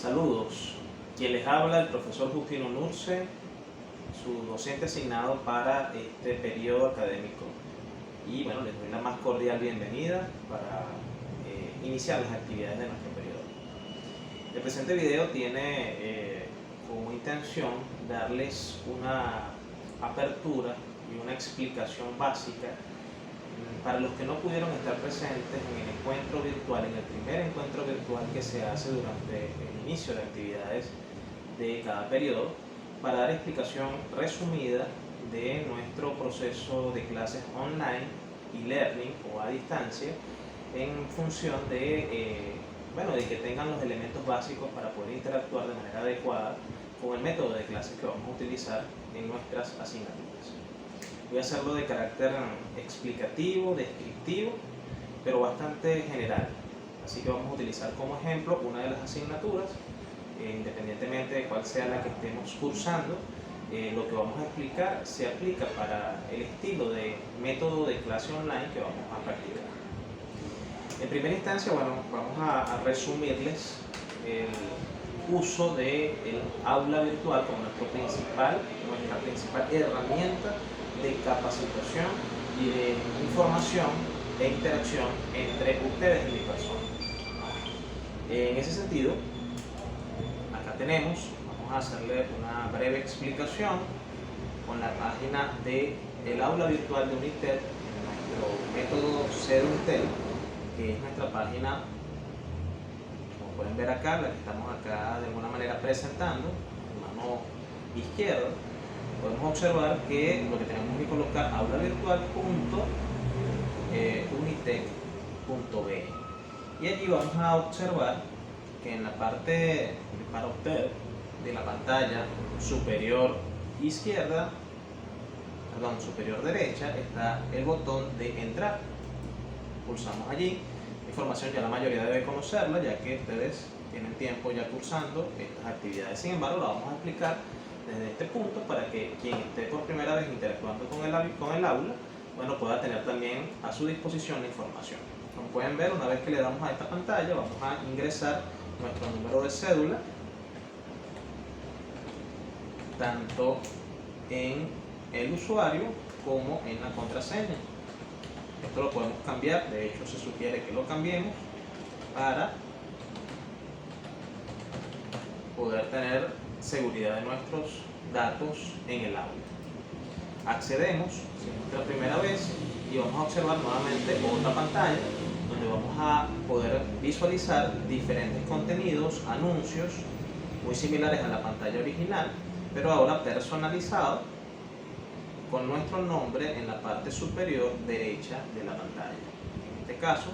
Saludos, quien les habla el profesor Justino Nurce, su docente asignado para este periodo académico. Y bueno, les doy la más cordial bienvenida para iniciar las actividades de nuestro periodo. El presente video tiene como intención darles una apertura y una explicación básica para los que no pudieron estar presentes en el encuentro virtual, en el primer encuentro virtual que se hace durante el inicio de actividades de cada periodo, para dar explicación resumida de nuestro proceso de clases online y learning o a distancia en función de, de que tengan los elementos básicos para poder interactuar de manera adecuada con el método de clases que vamos a utilizar en nuestras asignaturas. Voy a hacerlo de carácter explicativo, descriptivo, pero bastante general. Así que vamos a utilizar como ejemplo una de las asignaturas, independientemente de cuál sea la que estemos cursando. Lo que vamos a explicar se aplica para el estilo de método de clase online que vamos a practicar. En primera instancia, vamos a resumirles el uso del aula virtual como nuestra principal herramienta de capacitación y de información e interacción entre ustedes y mi persona. En ese sentido, acá vamos a hacerle una breve explicación con la página del aula virtual de Unitel, nuestro método CEDUNITEL, que es nuestra página, como pueden ver acá, la que estamos acá de alguna manera presentando, en mano izquierda. Podemos observar que lo que tenemos que colocar aulavirtual.unitec.be, y allí vamos a observar que en la parte para usted de la pantalla superior izquierda, superior derecha, está el botón de entrar. Pulsamos allí. La información ya la mayoría debe conocerla, ya que ustedes tienen tiempo ya cursando estas actividades. Sin embargo, la vamos a explicar desde este punto para que quien esté por primera vez interactuando con el aula, pueda tener también a su disposición la información. Como pueden ver, una vez que le damos a esta pantalla, vamos a ingresar nuestro número de cédula, tanto en el usuario como en la contraseña. Esto lo podemos cambiar, de hecho se sugiere que lo cambiemos para poder tener seguridad de nuestros datos en el aula. Accedemos, si es nuestra primera vez, y vamos a observar nuevamente otra pantalla donde vamos a poder visualizar diferentes contenidos, anuncios muy similares a la pantalla original, pero ahora personalizado con nuestro nombre en la parte superior derecha de la pantalla. En este caso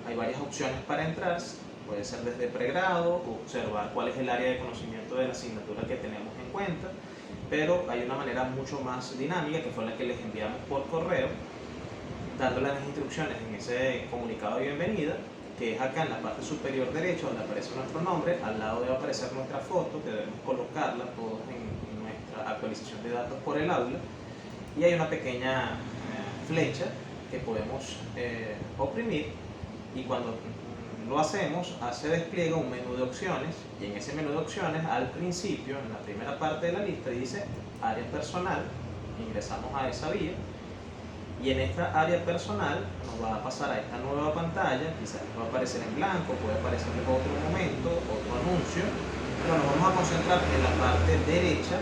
hay varias opciones para entrar. Puede ser desde pregrado, observar cuál es el área de conocimiento de la asignatura que tenemos en cuenta, pero hay una manera mucho más dinámica, que fue la que les enviamos por correo, dándoles las instrucciones en ese comunicado de bienvenida, que es acá en la parte superior derecha, donde aparece nuestro nombre. Al lado debe aparecer nuestra foto, que debemos colocarla todos en nuestra actualización de datos por el aula, y hay una pequeña flecha que podemos oprimir, y cuando lo hacemos, se despliega un menú de opciones, y en ese menú de opciones, al principio, en la primera parte de la lista, dice área personal. Ingresamos a esa vía, y en esta área personal nos va a pasar a esta nueva pantalla. Quizás va a aparecer en blanco, puede aparecer en otro momento, otro anuncio, pero nos vamos a concentrar en la parte derecha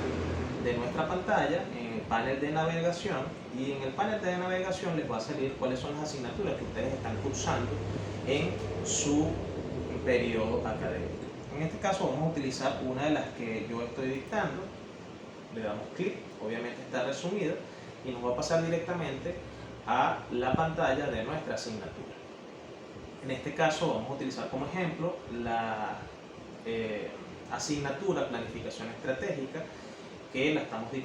de nuestra pantalla, en el panel de navegación, y en el panel de navegación les va a salir cuáles son las asignaturas que ustedes están cursando en su periodo académico. En este caso vamos a utilizar una de las que yo estoy dictando. Le damos clic, obviamente está resumida, y nos va a pasar directamente a la pantalla de nuestra asignatura. En este caso vamos a utilizar como ejemplo la asignatura Planificación Estratégica, que la estoy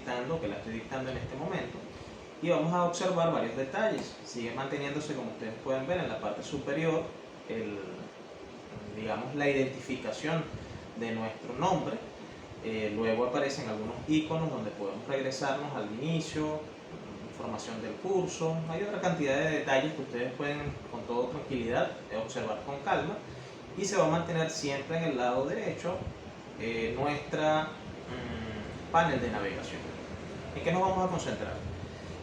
dictando en este momento, y vamos a observar varios detalles. Sigue manteniéndose, como ustedes pueden ver, en la parte superior la identificación de nuestro nombre. Luego aparecen algunos iconos donde podemos regresarnos al inicio, información del curso. Hay otra cantidad de detalles que ustedes pueden con toda tranquilidad observar con calma, y se va a mantener siempre en el lado derecho nuestra panel de navegación. ¿En qué nos vamos a concentrar?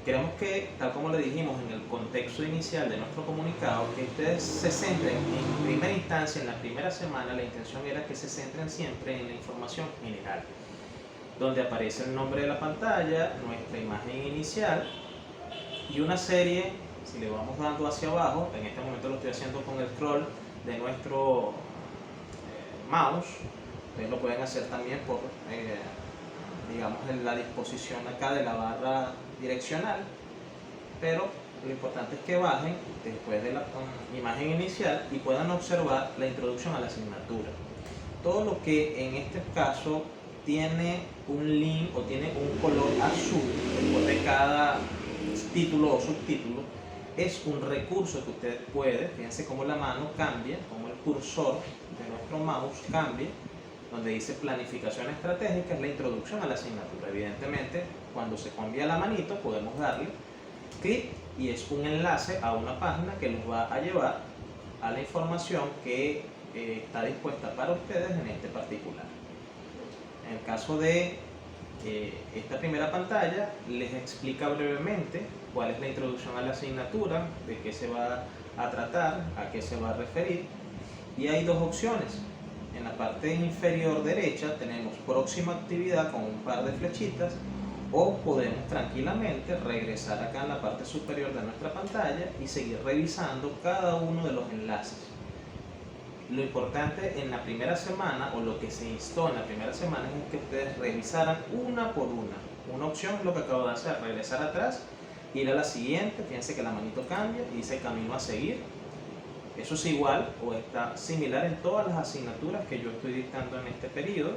Queremos que, tal como le dijimos en el contexto inicial de nuestro comunicado, que ustedes se centren en primera instancia, en la primera semana. La intención era que se centren siempre en la información general, donde aparece el nombre de la pantalla, nuestra imagen inicial y una serie. Si le vamos dando hacia abajo, en este momento lo estoy haciendo con el scroll de nuestro mouse. Ustedes lo pueden hacer también por digamos en la disposición acá de la barra direccional, pero lo importante es que bajen después de la imagen inicial y puedan observar la introducción a la asignatura. Todo lo que en este caso tiene un link o tiene un color azul después de cada título o subtítulo es un recurso que usted puede, fíjense cómo la mano cambia, cómo el cursor de nuestro mouse cambia, donde dice planificación estratégica, es la introducción a la asignatura. Evidentemente, cuando se cambia la manito, podemos darle clic y es un enlace a una página que los va a llevar a la información que está dispuesta para ustedes en este particular. En el caso de esta primera pantalla, les explica brevemente cuál es la introducción a la asignatura, de qué se va a tratar, a qué se va a referir, y hay dos opciones. En la parte inferior derecha tenemos próxima actividad con un par de flechitas, o podemos tranquilamente regresar acá en la parte superior de nuestra pantalla y seguir revisando cada uno de los enlaces. Lo importante en la primera semana, o lo que se instó en la primera semana, es que ustedes revisaran una por una. Una opción es lo que acabo de hacer, regresar atrás, ir a la siguiente. Fíjense que la manito cambia y dice camino a seguir. Eso es igual o está similar en todas las asignaturas que yo estoy dictando en este periodo.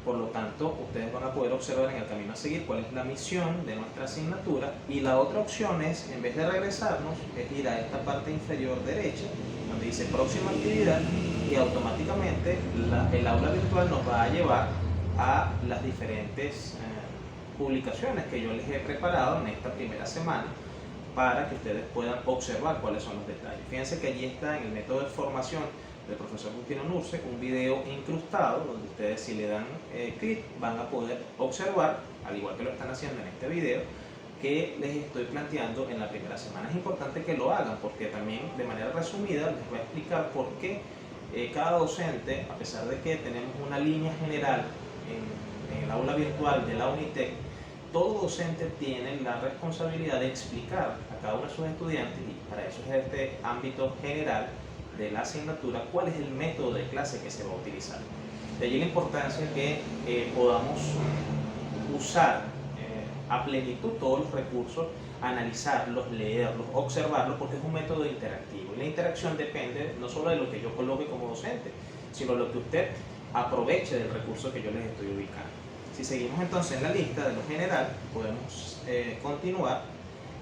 Por lo tanto, ustedes van a poder observar en el camino a seguir cuál es la misión de nuestra asignatura. Y la otra opción es, en vez de regresarnos, es ir a esta parte inferior derecha, donde dice próxima actividad, y automáticamente el aula virtual nos va a llevar a las diferentes publicaciones que yo les he preparado en esta primera semana, para que ustedes puedan observar cuáles son los detalles. Fíjense que allí está, en el método de formación del profesor Justino Nurse, un video incrustado donde ustedes, si le dan clic, van a poder observar, al igual que lo están haciendo en este video, que les estoy planteando en la primera semana. Es importante que lo hagan porque también de manera resumida les voy a explicar por qué cada docente, a pesar de que tenemos una línea general en el aula virtual de la Unitec, todo docente tiene la responsabilidad de explicar a cada uno de sus estudiantes, y para eso es este ámbito general de la asignatura, cuál es el método de clase que se va a utilizar. De allí la importancia que podamos usar a plenitud todos los recursos, analizarlos, leerlos, observarlos, porque es un método interactivo. Y la interacción depende no solo de lo que yo coloque como docente, sino de lo que usted aproveche del recurso que yo les estoy ubicando. Si seguimos entonces en la lista de lo general, podemos continuar.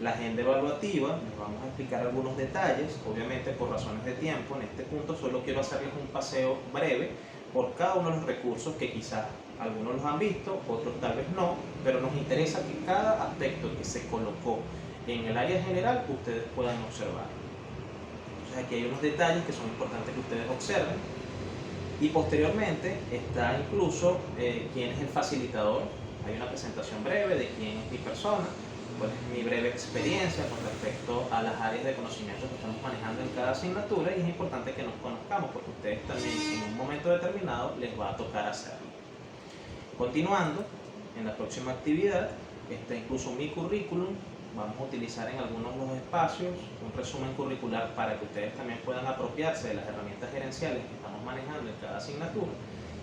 La agenda evaluativa, les vamos a explicar algunos detalles, obviamente por razones de tiempo. En este punto solo quiero hacerles un paseo breve por cada uno de los recursos que quizás algunos los han visto, otros tal vez no, pero nos interesa que cada aspecto que se colocó en el área general ustedes puedan observar. Entonces aquí hay unos detalles que son importantes que ustedes observen, y posteriormente está incluso quién es el facilitador. Hay una presentación breve de quién es mi persona, cuál es mi breve experiencia con respecto a las áreas de conocimiento que estamos manejando en cada asignatura, y es importante que nos conozcamos porque ustedes también en un momento determinado les va a tocar hacerlo. Continuando, en la próxima actividad está incluso mi currículum. Vamos a utilizar en algunos de los espacios un resumen curricular para que ustedes también puedan apropiarse de las herramientas gerenciales que estamos manejando en cada asignatura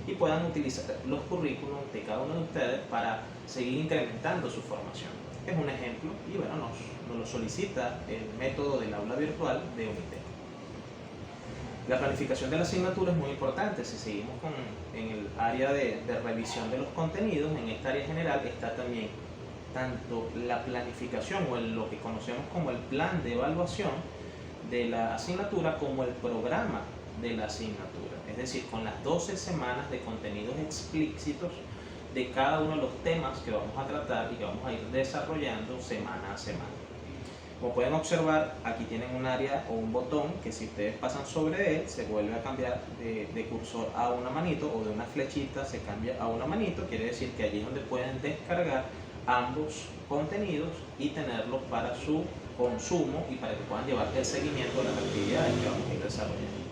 y puedan utilizar los currículums de cada uno de ustedes para seguir incrementando su formación. Es un ejemplo y bueno, nos lo solicita el método del aula virtual de Unitec. La planificación de la asignatura es muy importante. Si seguimos en el área de revisión de los contenidos, en esta área general está también tanto la planificación o lo que conocemos como el plan de evaluación de la asignatura como el programa de la asignatura. Es decir, con las 12 semanas de contenidos explícitos de cada uno de los temas que vamos a tratar y que vamos a ir desarrollando semana a semana. Como pueden observar, aquí tienen un área o un botón que si ustedes pasan sobre él, se vuelve a cambiar de cursor a una manito, o de una flechita se cambia a una manito. Quiere decir que allí es donde pueden descargar ambos contenidos y tenerlos para su consumo y para que puedan llevar el seguimiento de las actividades que vamos a ir desarrollando.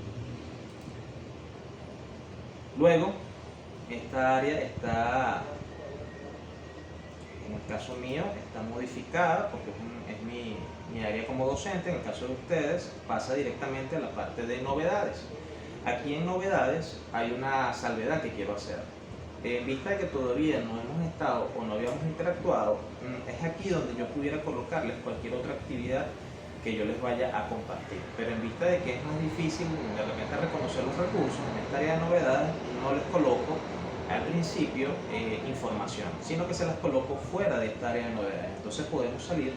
Luego, esta área está, en el caso mío, está modificada porque es mi área como docente. En el caso de ustedes, pasa directamente a la parte de novedades. Aquí en novedades hay una salvedad que quiero hacer. En vista de que todavía no hemos estado o no habíamos interactuado, es aquí donde yo pudiera colocarles cualquier otra actividad que yo les vaya a compartir. Pero en vista de que es más difícil de repente reconocer los recursos, en esta área de novedades no les coloco al principio información, sino que se las coloco fuera de esta área de novedades. Entonces podemos salir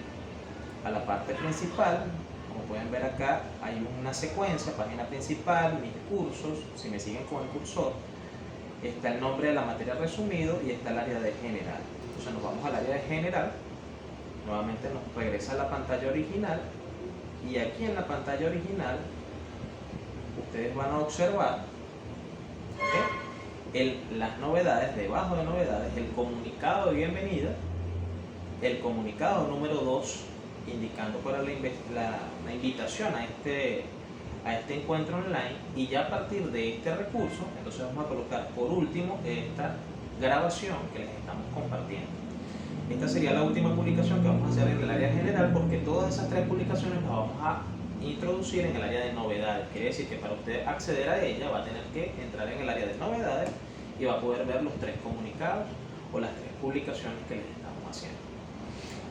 a la parte principal. Como pueden ver acá hay una secuencia: página principal, mis cursos. Si me siguen con el cursor, está el nombre de la materia resumido y está el área de general. Entonces nos vamos al área de general, nuevamente nos regresa a la pantalla original, y aquí en la pantalla original ustedes van a observar, las novedades. Debajo de novedades, el comunicado de bienvenida, el comunicado número 2 indicando para la invitación a este encuentro online, y ya a partir de este recurso entonces vamos a colocar por último esta grabación que les estamos compartiendo. Esta sería la última publicación que vamos a hacer en el área general, porque todas esas 3 publicaciones las vamos a introducir en el área de novedades. Quiere decir que para usted acceder a ella va a tener que entrar en el área de novedades y va a poder ver los 3 comunicados o las 3 publicaciones que les estamos haciendo.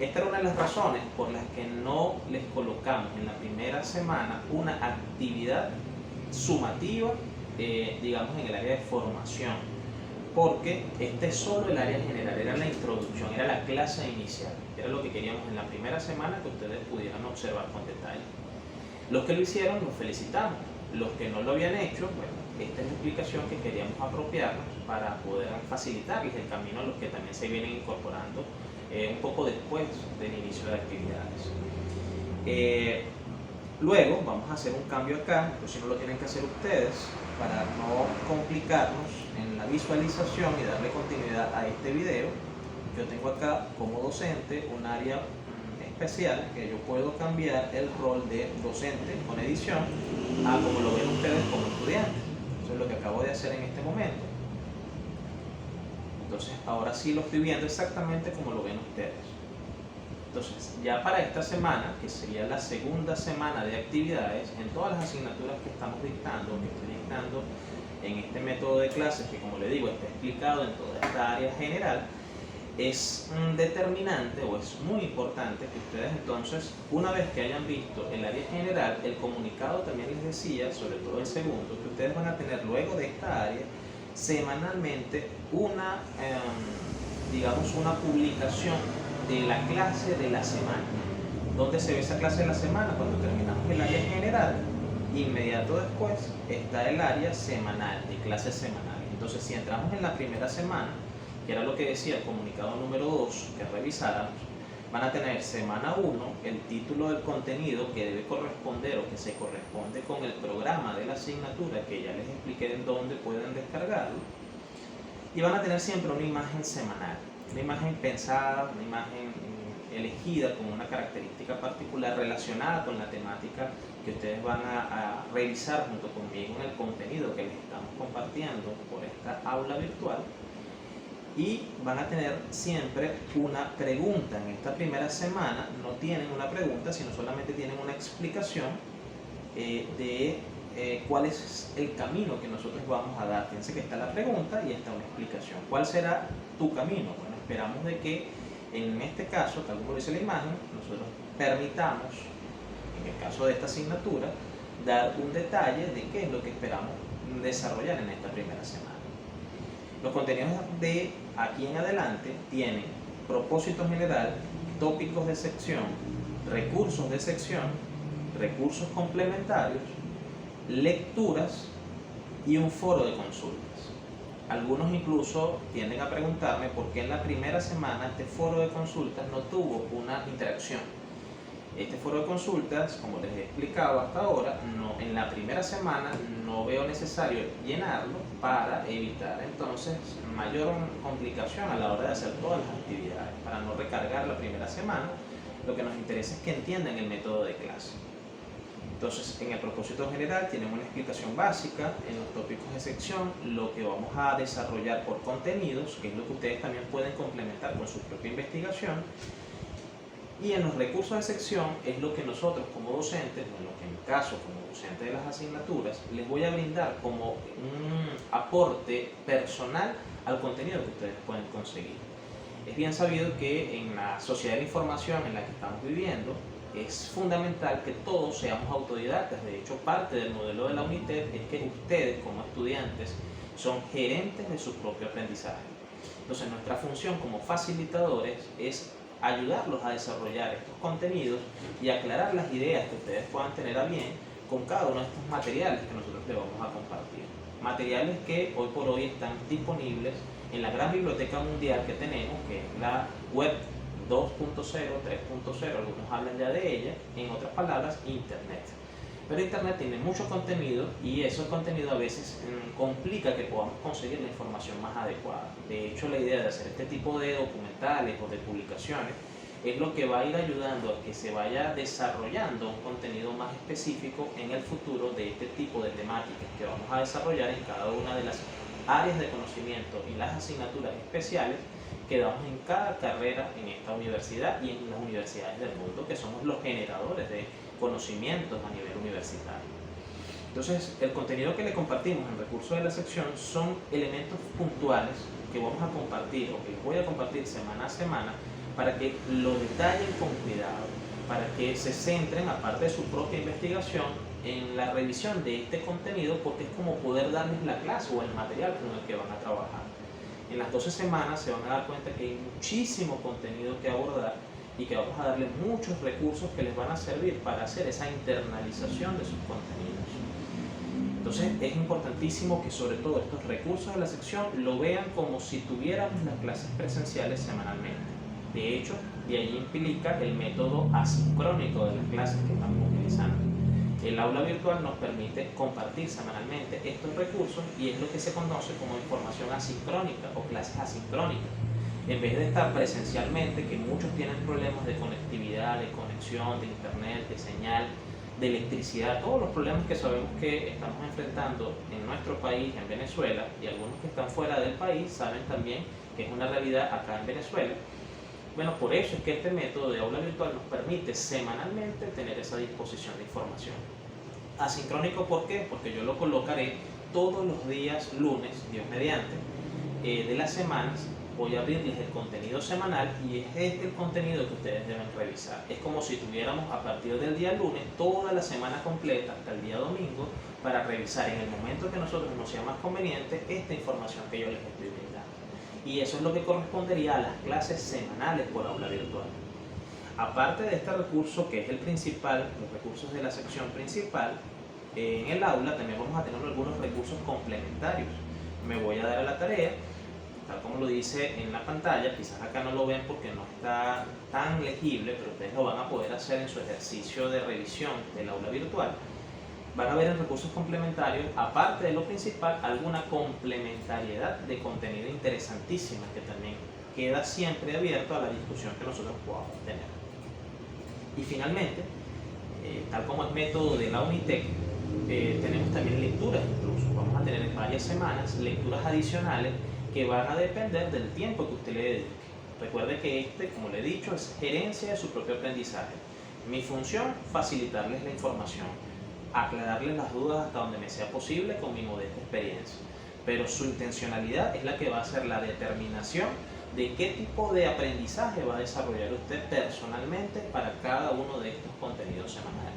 Esta era una de las razones por las que no les colocamos en la primera semana una actividad sumativa, digamos en el área de formación, porque este es solo el área general, era la introducción, era la clase inicial, era lo que queríamos en la primera semana que ustedes pudieran observar con detalle. Los que lo hicieron, los felicitamos. Los que no lo habían hecho, bueno, esta es la explicación que queríamos apropiarnos para poder facilitarles el camino a los que también se vienen incorporando un poco después del inicio de actividades. Luego vamos a hacer un cambio acá, entonces no lo tienen que hacer ustedes, para no complicarnos en la visualización y darle continuidad a este video. Yo tengo acá como docente un área especial que yo puedo cambiar el rol de docente con edición a como lo ven ustedes como estudiantes. Eso es lo que acabo de hacer en este momento. Entonces ahora sí lo estoy viendo exactamente como lo ven ustedes. Entonces ya para esta semana, que sería la segunda semana de actividades, en todas las asignaturas que estamos dictando, que estoy dictando en este método de clases, que como le digo está explicado en toda esta área general, es determinante o es muy importante que ustedes entonces, una vez que hayan visto el área general, el comunicado también les decía, sobre todo el segundo, que ustedes van a tener luego de esta área semanalmente digamos una publicación de la clase de la semana. ¿Dónde se ve esa clase de la semana? Cuando terminamos el área general, inmediato después está el área semanal, de clases semanales. Entonces si entramos en la primera semana, que era lo que decía el comunicado número 2 que revisáramos, van a tener semana 1 el título del contenido que debe corresponder o que se corresponde con el programa de la asignatura, que ya les expliqué en dónde pueden descargarlo, y van a tener siempre una imagen semanal, una imagen pensada, una imagen elegida con una característica particular relacionada con la temática que ustedes van a revisar junto conmigo en el contenido que les estamos compartiendo por esta aula virtual. Y van a tener siempre una pregunta. En esta primera semana no tienen una pregunta, sino solamente tienen una explicación de cuál es el camino que nosotros vamos a dar. Fíjense que está la pregunta y está una explicación. ¿Cuál será tu camino? Bueno, esperamos de que en este caso, tal como dice la imagen, nosotros permitamos, en el caso de esta asignatura, dar un detalle de qué es lo que esperamos desarrollar en esta primera semana. Los contenidos de aquí en adelante tienen propósito general, tópicos de sección, recursos de sección, recursos complementarios, lecturas y un foro de consultas. Algunos incluso tienden a preguntarme por qué en la primera semana este foro de consultas no tuvo una interacción. Este foro de consultas, como les he explicado hasta ahora, en la primera semana no veo necesario llenarlo para evitar entonces mayor complicación a la hora de hacer todas las actividades. Para no recargar la primera semana, lo que nos interesa es que entiendan el método de clase. Entonces, en el propósito general tienen una explicación básica, en los tópicos de sección, lo que vamos a desarrollar por contenidos, que es lo que ustedes también pueden complementar con su propia investigación. Y en los recursos de sección es lo que nosotros como docentes, o en lo que en mi caso como docente de las asignaturas, les voy a brindar como un aporte personal al contenido que ustedes pueden conseguir. Es bien sabido que en la sociedad de la información en la que estamos viviendo, es fundamental que todos seamos autodidactas. De hecho, parte del modelo de la UNITED es que ustedes como estudiantes son gerentes de su propio aprendizaje. Entonces, nuestra función como facilitadores es ayudarlos a desarrollar estos contenidos y aclarar las ideas que ustedes puedan tener a bien con cada uno de estos materiales que nosotros les vamos a compartir. Materiales que hoy por hoy están disponibles en la gran biblioteca mundial que tenemos, que es la web 2.0, 3.0, algunos hablan ya de ella, en otras palabras, Internet. Pero Internet tiene mucho contenido y ese contenido a veces complica que podamos conseguir la información más adecuada. De hecho, la idea de hacer este tipo de documentales o de publicaciones es lo que va a ir ayudando a que se vaya desarrollando un contenido más específico en el futuro de este tipo de temáticas que vamos a desarrollar en cada una de las áreas de conocimiento y las asignaturas especiales que damos en cada carrera en esta universidad y en las universidades del mundo, que somos los generadores de conocimientos a nivel universitario. Entonces, el contenido que le compartimos en recursos de la sección son elementos puntuales que vamos a compartir o que les voy a compartir semana a semana para que lo detallen con cuidado, para que se centren, aparte de su propia investigación, en la revisión de este contenido, porque es como poder darles la clase o el material con el que van a trabajar. En las 12 semanas se van a dar cuenta que hay muchísimo contenido que abordar y que vamos a darle muchos recursos que les van a servir para hacer esa internalización de sus contenidos. Entonces es importantísimo que sobre todo estos recursos de la sección lo vean como si tuviéramos las clases presenciales semanalmente. De hecho, de ahí implica el método asincrónico de las clases que estamos utilizando. El aula virtual nos permite compartir semanalmente estos recursos y es lo que se conoce como información asincrónica o clases asincrónicas. En vez de estar presencialmente, que muchos tienen problemas de conectividad, de conexión, de internet, de señal, de electricidad, todos los problemas que sabemos que estamos enfrentando en nuestro país, en Venezuela, y algunos que están fuera del país saben también que es una realidad acá en Venezuela. Bueno, por eso es que este método de aula virtual nos permite semanalmente tener esa disposición de información. Asincrónico, ¿por qué? Porque yo lo colocaré todos los días lunes, Dios mediante, de las semanas. Voy a abrirles el contenido semanal y es este el contenido que ustedes deben revisar. Es como si tuviéramos a partir del día lunes toda la semana completa hasta el día domingo para revisar en el momento que a nosotros nos sea más conveniente esta información que yo les estoy brindando. Y eso es lo que correspondería a las clases semanales por aula virtual. Aparte de este recurso que es el principal, los recursos de la sección principal, en el aula también vamos a tener algunos recursos complementarios. Me voy a dar a la tarea, tal como lo dice en la pantalla, quizás acá no lo ven porque no está tan legible, pero ustedes lo van a poder hacer en su ejercicio de revisión del aula virtual. Van a ver en recursos complementarios, aparte de lo principal, alguna complementariedad de contenido interesantísima que también queda siempre abierto a la discusión que nosotros podamos tener. Y finalmente, tal como es método de la UNITEC, tenemos también lecturas incluso. Vamos a tener en varias semanas lecturas adicionales que van a depender del tiempo que usted le dedique. Recuerde que como le he dicho, es gerencia de su propio aprendizaje. Mi función, facilitarles la información, aclararles las dudas hasta donde me sea posible con mi modesta experiencia. Pero su intencionalidad es la que va a ser la determinación de qué tipo de aprendizaje va a desarrollar usted personalmente para cada uno de estos contenidos semanales.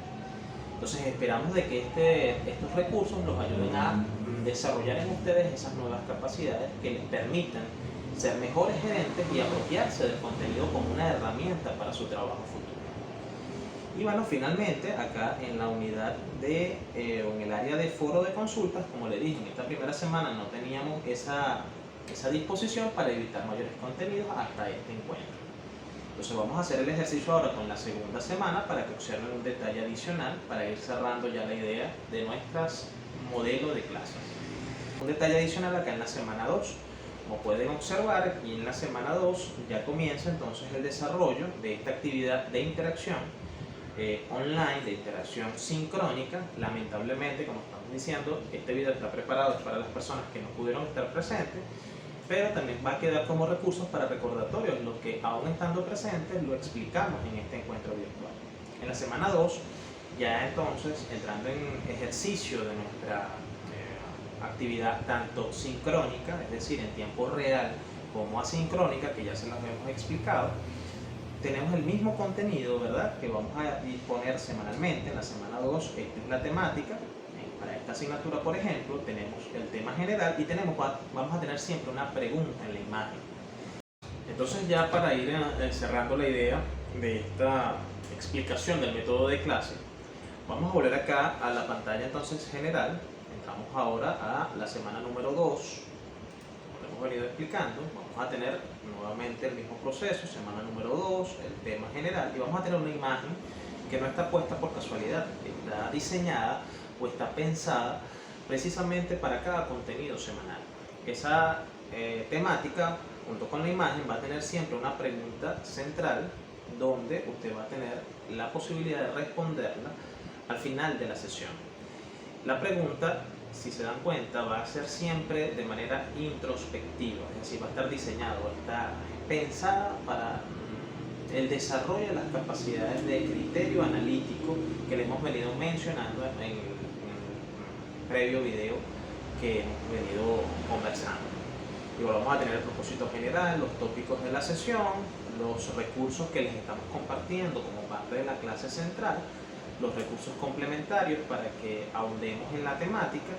Entonces esperamos de que estos recursos los ayuden a desarrollar en ustedes esas nuevas capacidades que les permitan ser mejores gerentes y apropiarse del contenido como una herramienta para su trabajo futuro. Y bueno, finalmente acá en la unidad o en el área de foro de consultas, como le dije, en esta primera semana no teníamos esa disposición para evitar mayores contenidos hasta este encuentro. Entonces vamos a hacer el ejercicio ahora con la segunda semana para que observen un detalle adicional para ir cerrando ya la idea de nuestras modelos de clases. Un detalle adicional acá en la semana 2. Como pueden observar, aquí en la semana 2 ya comienza entonces el desarrollo de esta actividad de interacción online, de interacción sincrónica. Lamentablemente, como estamos diciendo, este video está preparado para las personas que no pudieron estar presentes, pero también va a quedar como recursos para recordatorios, los que aún estando presentes lo explicamos en este encuentro virtual. En la semana 2, ya entonces entrando en ejercicio de nuestra actividad tanto sincrónica, es decir, en tiempo real, como asincrónica, que ya se las hemos explicado, tenemos el mismo contenido, ¿verdad?, que vamos a disponer semanalmente. En la semana 2, esta es la temática. Para esta asignatura, por ejemplo, tenemos el tema general y vamos a tener siempre una pregunta en la imagen. Entonces, ya para ir cerrando la idea de esta explicación del método de clase, vamos a volver acá a la pantalla entonces general. Entramos ahora a la semana número 2, como hemos venido explicando. Vamos a tener nuevamente el mismo proceso, semana número 2, el tema general, y vamos a tener una imagen que no está puesta por casualidad, está diseñada o está pensada precisamente para cada contenido semanal. Esa temática, junto con la imagen, va a tener siempre una pregunta central donde usted va a tener la posibilidad de responderla al final de la sesión. La pregunta, si se dan cuenta, va a ser siempre de manera introspectiva, es decir, va a estar diseñado, está pensada para el desarrollo de las capacidades de criterio analítico que le hemos venido mencionando en el previo video que hemos venido conversando. Y vamos a tener el propósito general, los tópicos de la sesión, los recursos que les estamos compartiendo como parte de la clase central, los recursos complementarios para que ahondemos en la temática.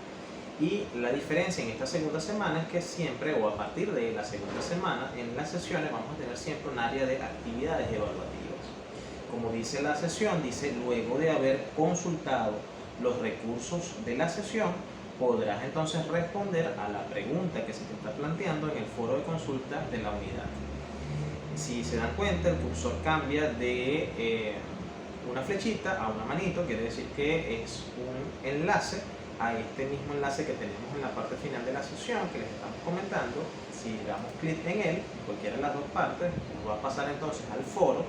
Y la diferencia en esta segunda semana es que siempre, o a partir de la segunda semana, en las sesiones vamos a tener siempre un área de actividades evaluativas. Como dice la sesión, dice: luego de haber consultado los recursos de la sesión, podrás entonces responder a la pregunta que se te está planteando en el foro de consulta de la unidad. Si se dan cuenta, el cursor cambia de una flechita a una manito, quiere decir que es un enlace a este mismo enlace que tenemos en la parte final de la sesión que les estamos comentando. Si damos clic en él, en cualquiera de las dos partes, nos va a pasar entonces al foro,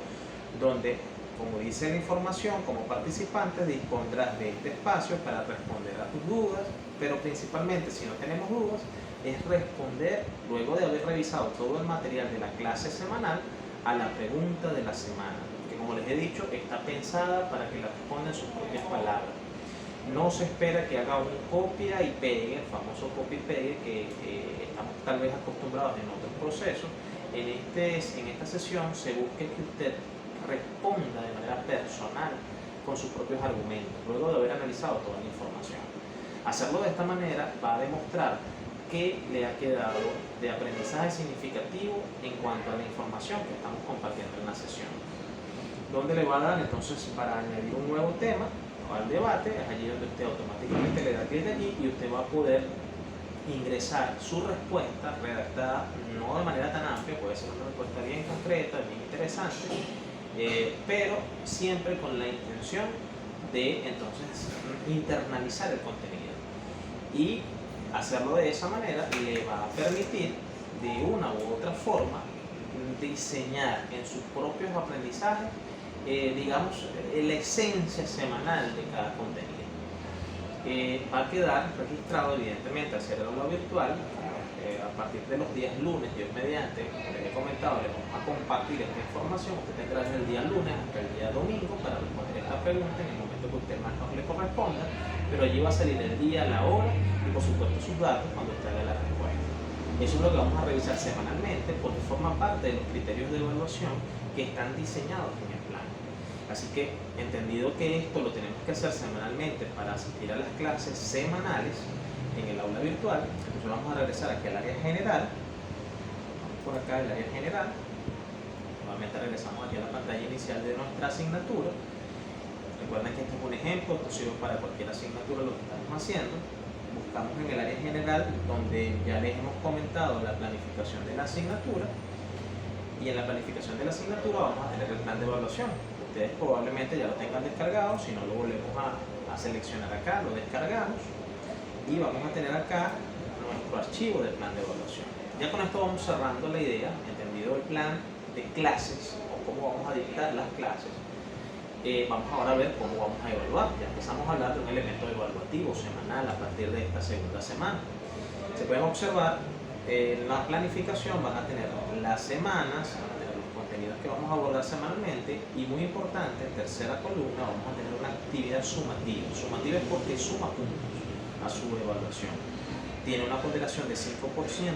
donde, como dice la información, como participante dispondrás de este espacio para responder a tus dudas, pero principalmente, si no tenemos dudas, es responder, luego de haber revisado todo el material de la clase semanal, a la pregunta de la semana, que, como les he dicho, está pensada para que la respondan en sus propias palabras. No se espera que haga un copia y pegue, el famoso copia y pegue que estamos tal vez acostumbrados en otros procesos. En esta sesión se busca que usted responda de manera personal con sus propios argumentos, luego de haber analizado toda la información. Hacerlo de esta manera va a demostrar que le ha quedado de aprendizaje significativo en cuanto a la información que estamos compartiendo en la sesión. ¿Dónde le va a dar entonces para añadir un nuevo tema al debate? Es allí donde usted automáticamente le da clic allí y usted va a poder ingresar su respuesta redactada, no de manera tan amplia, puede ser una respuesta bien concreta, bien interesante, pero siempre con la intención de entonces internalizar el contenido, y hacerlo de esa manera le va a permitir de una u otra forma diseñar en sus propios aprendizajes digamos, la esencia semanal de cada contenido. Va a quedar registrado evidentemente al ser el aula virtual. A partir de los días lunes, Dios mediante, como les he comentado, les vamos a compartir esta información. Usted tendrá desde el día lunes hasta el día domingo para responder esta pregunta en el momento que usted más nos le corresponda, pero allí va a salir el día, la hora y por supuesto sus datos cuando usted haga la respuesta. Eso es lo que vamos a revisar semanalmente porque forma parte de los criterios de evaluación que están diseñados en el plan. Así que, entendido que esto lo tenemos que hacer semanalmente para asistir a las clases semanales en el aula virtual, entonces vamos a regresar aquí al área general. Vamos por acá el área general. Nuevamente regresamos aquí a la pantalla inicial de nuestra asignatura. Recuerden que este es un ejemplo, esto sirve para cualquier asignatura lo que estamos haciendo. Buscamos en el área general, donde ya les hemos comentado la planificación de la asignatura. y en la planificación de la asignatura vamos a tener el plan de evaluación. Ustedes probablemente ya lo tengan descargado, si no lo volvemos a seleccionar acá, lo descargamos y vamos a tener acá nuestro archivo del plan de evaluación. Ya con esto vamos cerrando la idea, entendido el plan de clases o cómo vamos a dictar las clases. Vamos ahora a ver cómo vamos a evaluar. Ya empezamos a hablar de un elemento evaluativo semanal a partir de esta segunda semana. Se pueden observar en la planificación van a tener las semanas, van a tener los contenidos que vamos a abordar semanalmente y muy importante, en tercera columna vamos a tener una actividad sumativa. Sumativa es porque suma puntos a su evaluación. Tiene una ponderación de 5%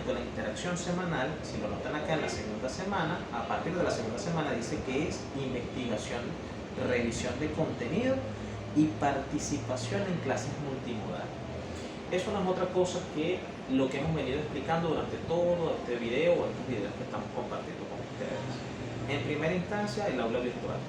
la interacción semanal. Si lo notan acá en la segunda semana, a partir de la segunda semana dice que es investigación, revisión de contenido y participación en clases multimodal. Eso no es otra cosa que lo que hemos venido explicando durante todo este video o estos videos que estamos compartiendo con ustedes. En primera instancia, el aula virtual.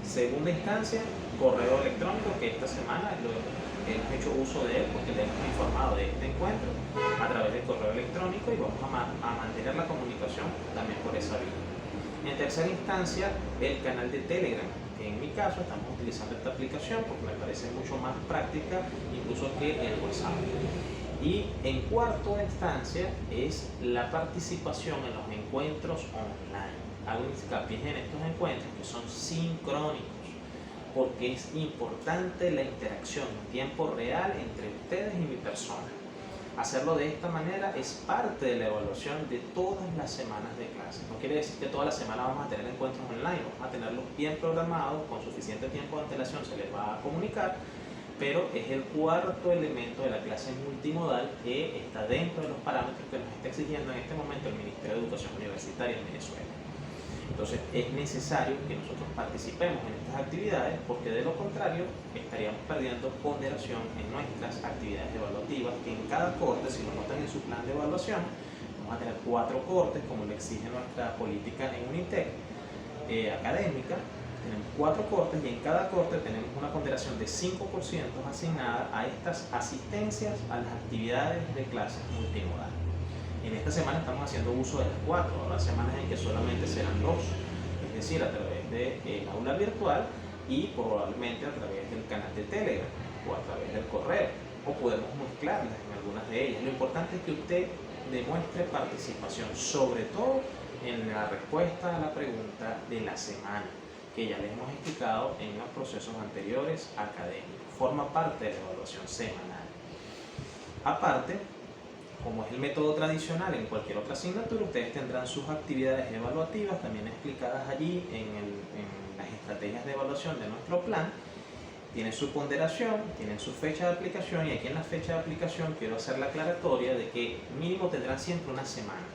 Segunda instancia, correo electrónico, que esta semana hemos hecho uso de él porque le hemos informado de este encuentro a través del correo electrónico y vamos a mantener la comunicación también por esa vía. En tercera instancia, el canal de Telegram. En mi caso estamos utilizando esta aplicación porque me parece mucho más práctica incluso que el WhatsApp. Y en cuarta instancia es la participación en los encuentros online. Hago hincapié en estos encuentros que son sincrónicos porque es importante la interacción en tiempo real entre ustedes y mi persona. Hacerlo de esta manera es parte de la evaluación de todas las semanas de clase. No quiere decir que toda la semana vamos a tener encuentros online, vamos a tenerlos bien programados, con suficiente tiempo de antelación se les va a comunicar, pero es el cuarto elemento de la clase multimodal que está dentro de los parámetros que nos está exigiendo en este momento el Ministerio de Educación Universitaria en Venezuela. Entonces es necesario que nosotros participemos en estas actividades porque de lo contrario estaríamos perdiendo ponderación en nuestras actividades evaluativas que en cada corte, si lo notan en su plan de evaluación, vamos a tener 4 cortes como lo exige nuestra política en UNITEC académica. Tenemos 4 cortes y en cada corte tenemos una ponderación de 5% asignada a estas asistencias a las actividades de clases multimodal. En esta semana estamos haciendo uso de las 4, habrá semanas en que solamente serán 2, es decir, a través del aula virtual y probablemente a través del canal de Telegram o a través del correo, o podemos mezclarlas en algunas de ellas. Lo importante es que usted demuestre participación, sobre todo en la respuesta a la pregunta de la semana, que ya les hemos explicado en los procesos anteriores académicos. Forma parte de la evaluación semanal. Aparte, como es el método tradicional en cualquier otra asignatura, ustedes tendrán sus actividades evaluativas también explicadas allí en las estrategias de evaluación de nuestro plan. Tienen su ponderación, tienen su fecha de aplicación y aquí en la fecha de aplicación quiero hacer la aclaratoria de que mínimo tendrán siempre una semana.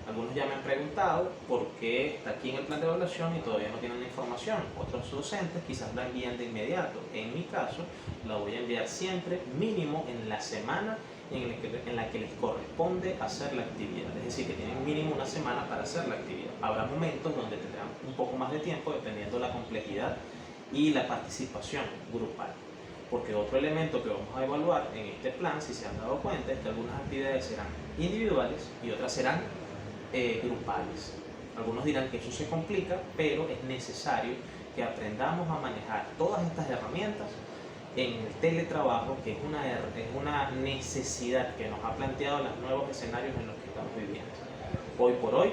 Algunos ya me han preguntado por qué está aquí en el plan de evaluación y todavía no tienen la información. Otros docentes quizás la envían de inmediato. En mi caso, la voy a enviar siempre mínimo en la semana en la que les corresponde hacer la actividad. Es decir, que tienen mínimo una semana para hacer la actividad. Habrá momentos donde tendrán un poco más de tiempo dependiendo de la complejidad y la participación grupal. Porque otro elemento que vamos a evaluar en este plan, si se han dado cuenta, es que algunas actividades serán individuales y otras serán grupales. Algunos dirán que eso se complica, pero es necesario que aprendamos a manejar todas estas herramientas en el teletrabajo, que es una necesidad que nos ha planteado los nuevos escenarios en los que estamos viviendo. Hoy por hoy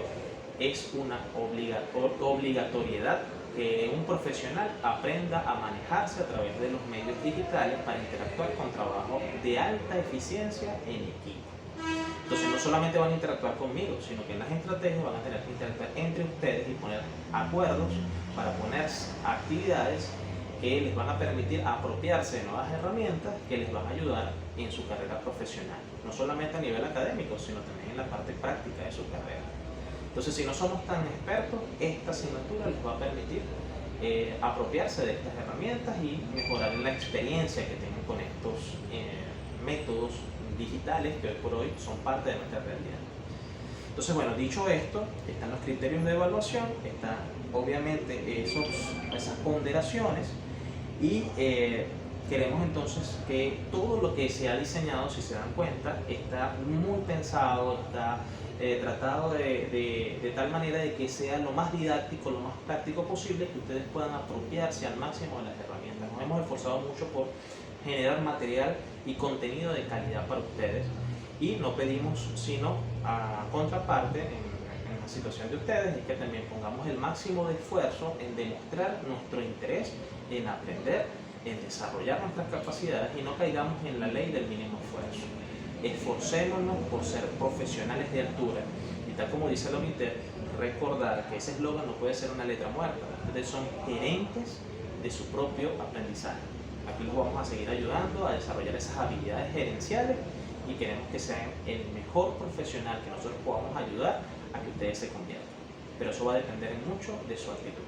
es una obligatoriedad que un profesional aprenda a manejarse a través de los medios digitales para interactuar con trabajo de alta eficiencia en equipo. Entonces no solamente van a interactuar conmigo, sino que en las estrategias van a tener que interactuar entre ustedes y poner acuerdos para poner actividades que les van a permitir apropiarse de nuevas herramientas que les van a ayudar en su carrera profesional, no solamente a nivel académico, sino también en la parte práctica de su carrera. Entonces, si no somos tan expertos, esta asignatura les va a permitir apropiarse de estas herramientas y mejorar la experiencia que tengan con estos métodos digitales que hoy por hoy son parte de nuestra realidad. Entonces, bueno, dicho esto, están los criterios de evaluación, están obviamente esas ponderaciones y queremos entonces que todo lo que se ha diseñado, si se dan cuenta, está muy pensado, está tratado de tal manera de que sea lo más didáctico, lo más práctico posible, que ustedes puedan apropiarse al máximo de las herramientas. Nos hemos esforzado mucho por generar material y contenido de calidad para ustedes, y no pedimos sino a contraparte en la situación de ustedes, es que también pongamos el máximo de esfuerzo en demostrar nuestro interés en aprender, en desarrollar nuestras capacidades, y no caigamos en la ley del mínimo esfuerzo. Esforcémonos por ser profesionales de altura, y tal como dice la OMITER, recordar que ese eslogan no puede ser una letra muerta. Ustedes son gerentes de su propio aprendizaje. Aquí los vamos a seguir ayudando a desarrollar esas habilidades gerenciales, y queremos que sean el mejor profesional que nosotros podamos ayudar a que ustedes se conviertan. Pero eso va a depender mucho de su actitud.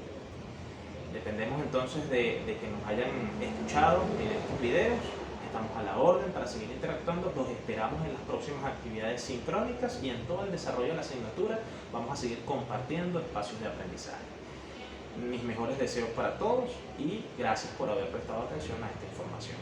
Dependemos entonces de que nos hayan escuchado en estos videos. Estamos a la orden para seguir interactuando. Los esperamos en las próximas actividades sincrónicas, y en todo el desarrollo de la asignatura vamos a seguir compartiendo espacios de aprendizaje. Mis mejores deseos para todos, y gracias por haber prestado atención a esta información.